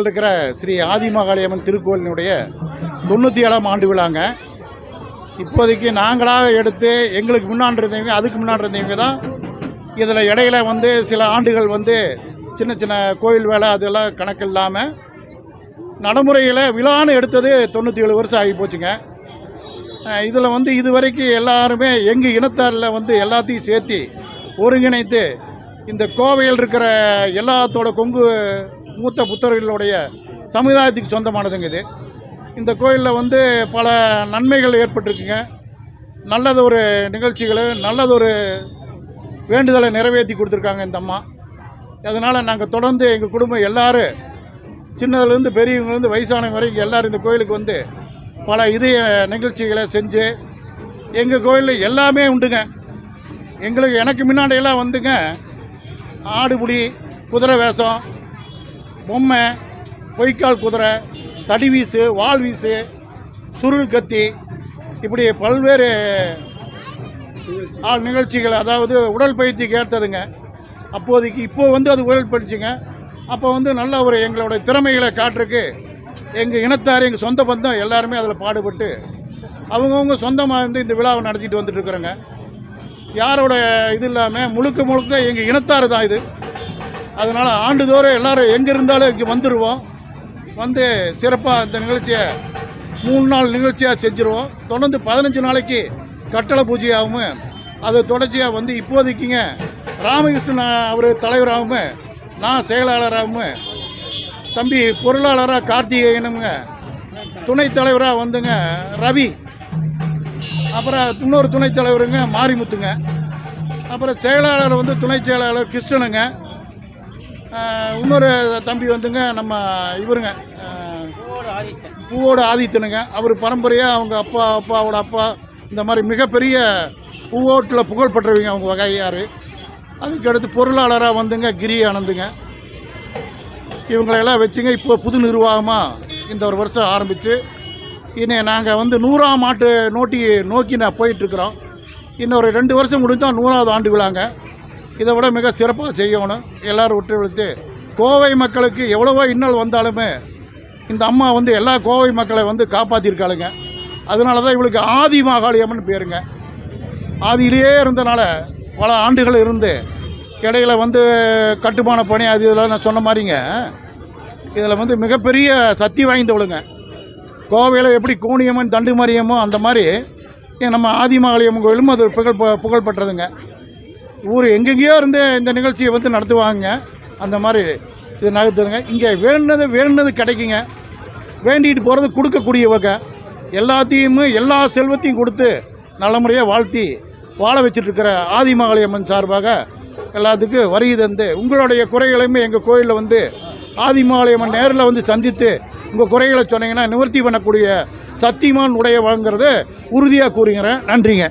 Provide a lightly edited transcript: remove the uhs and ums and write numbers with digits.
இருக்கிற ஸ்ரீ ஆதிமகாளியம்மன் திருக்கோயிலினுடைய 97ஆம் ஆண்டு விழாங்க. இப்போதைக்கு நாங்களாக எடுத்து எங்களுக்கு முன்னாடி இருந்தவங்க அதுக்கு முன்னாடி இருந்தவங்க தான் இதில் இடையில சில ஆண்டுகள் சின்ன சின்ன கோயில் வேலை அதெல்லாம் கணக்கு இல்லாமல் நடைமுறையில் விழான்னு எடுத்தது 97 வருஷம் ஆகி போச்சுங்க. இதில் இது வரைக்கும் எல்லாருமே எங்கள் இனத்தாரில் எல்லாத்தையும் சேர்த்து ஒருங்கிணைத்து இந்த கோவையில் இருக்கிற எல்லாத்தோட கொங்கு மூத்த புத்தர்களுடைய சமுதாயத்துக்கு சொந்தமானதுங்க இது. இந்த கோயிலில் பல நன்மைகள் ஏற்பட்டிருக்குங்க. நல்லதொரு நிகழ்ச்சிகள் நல்லதொரு வேண்டுதலை நிறைவேற்றி கொடுத்துருக்காங்க இந்த அம்மா. அதனால் நாங்கள் தொடர்ந்து எங்கள் குடும்பம் எல்லோரும் சின்னதுலேருந்து பெரியவங்கலேருந்து வயசானவங்க வரைக்கும் எல்லோரும் இந்த கோயிலுக்கு பல இதய நிகழ்ச்சிகளை செஞ்சு எங்கள் கோயிலில் எல்லாமே உண்டுங்க. எனக்கு முன்னாடியெல்லாம் ஆடுபுடி, குதிரை வேஷம், பொம்மை, பொய்க்கால் குதிரை, தடி வீசு, வால் வீசு, சுருள் கத்தி, இப்படி பல்வேறு நிகழ்ச்சிகள், அதாவது உடற்பயிற்சிக்கு ஏற்றதுங்க. அப்போதைக்கு இப்போது அது உடற்பயிற்சிங்க. அப்போ நல்ல ஒரு எங்களோட திறமைகளை காட்டுறதுக்கு எங்கள் இனத்தார் எங்கள் சொந்த பந்தம் எல்லாருமே அதில் பாடுபட்டு அவங்கவுங்க சொந்தமாக இந்த விழாவை நடத்திட்டு வந்துட்டுருக்குறோங்க. யாரோட இது இல்லாமல் முழுக்க முழுக்க எங்கள் இனத்தார் தான் இது. அதனால் ஆண்டுதோறும் எல்லோரும் எங்கே இருந்தாலும் இங்கே வந்துடுவோம். சிறப்பாக இந்த நிகழ்ச்சியை 3 நாள் நிகழ்ச்சியாக செஞ்சுருவோம். தொடர்ந்து 15 நாளைக்கு கட்டளை பூஜையாகவும் அது தொடர்ச்சியாக இப்போதைக்குங்க ராமகிருஷ்ணன் அவர் தலைவராகவும் நான் செயலாளராகவும் தம்பி பொருளாளராக கார்த்திகேயனுங்க, துணைத் தலைவராக ரவி, அப்புறம் இன்னொரு துணைத் தலைவருங்க மாரிமுத்துங்க, அப்புறம் செயலாளர் துணை செயலாளர் கிருஷ்ணனுங்க, இன்னொரு தம்பி நம்ம இவருங்க பூவோட ஆதித்தனுங்க. அவர் பரம்பரையாக அவங்க அப்பாவோட அப்பா இந்த மாதிரி மிகப்பெரிய பூவோட்டில் புகழ்பெற்றவங்க அவங்க வகையார். அதுக்கடுத்து பொருளாளராக கிரி ஆனந்துங்க. இவங்களெல்லாம் வச்சுங்க இப்போ புது நிர்வாகமாக இந்த ஒரு வருஷம் ஆரம்பித்து இன்னும் நாங்கள் 100ஆம் ஆண்டு நோக்கி நான் போயிட்டுருக்குறோம். இன்னொரு 2 வருஷம் முடிந்தால் 100ஆவது ஆண்டு விழாங்க. இதை விட மிக சிறப்பாக செய்யணும். எல்லோரும் ஒத்துழைத்து கோவை மக்களுக்கு எவ்வளவோ இன்னல் வந்தாலுமே இந்த அம்மா எல்லா கோவை மக்களை காப்பாற்றிருக்காளுங்க. அதனால தான் இவளுக்கு ஆதி மகாளியம்மன் பேருங்க. ஆதியிலேயே இருந்தனால பல ஆண்டுகள் இருந்து இடையில கட்டுமான பணி அது இதெல்லாம் நான் சொன்ன மாதிரிங்க. இதில் மிகப்பெரிய சக்தி வாய்ந்தவளுங்க. கோவையில் எப்படி கோணியம்மன் தண்டு மாரியம்மோ அந்த மாதிரி நம்ம ஆதிமகாளியம்மன் கோயிலும் அது புகழ்பெற்றதுங்க. ஊர் எங்கெங்கேயோ இருந்து இந்த நிகழ்ச்சியை நடத்துவாங்க. அந்த மாதிரி இது நகர்த்துருங்க. இங்கே வேணுனது கிடைக்குங்க. வேண்டிகிட்டு போகிறது கொடுக்கக்கூடியவங்க. எல்லாத்தையுமே எல்லா செல்வத்தையும் கொடுத்து நல்ல முறையாக வாழ்த்தி வாழ வச்சுட்ருக்கிற ஆதிமகாளியம்மன் சார்பாக எல்லாத்துக்கும் வருகை தந்து உங்களுடைய குறைகளையுமே எங்கள் கோயிலில் ஆதிமகாளியம்மன் நேரில் சந்தித்து உங்கள் குறைகளை சொன்னீங்கன்னா நிவர்த்தி பண்ணக்கூடிய சத்தியமான் உடைய வழங்குறது உறுதியாக கூறுகிறேன். நன்றிங்க.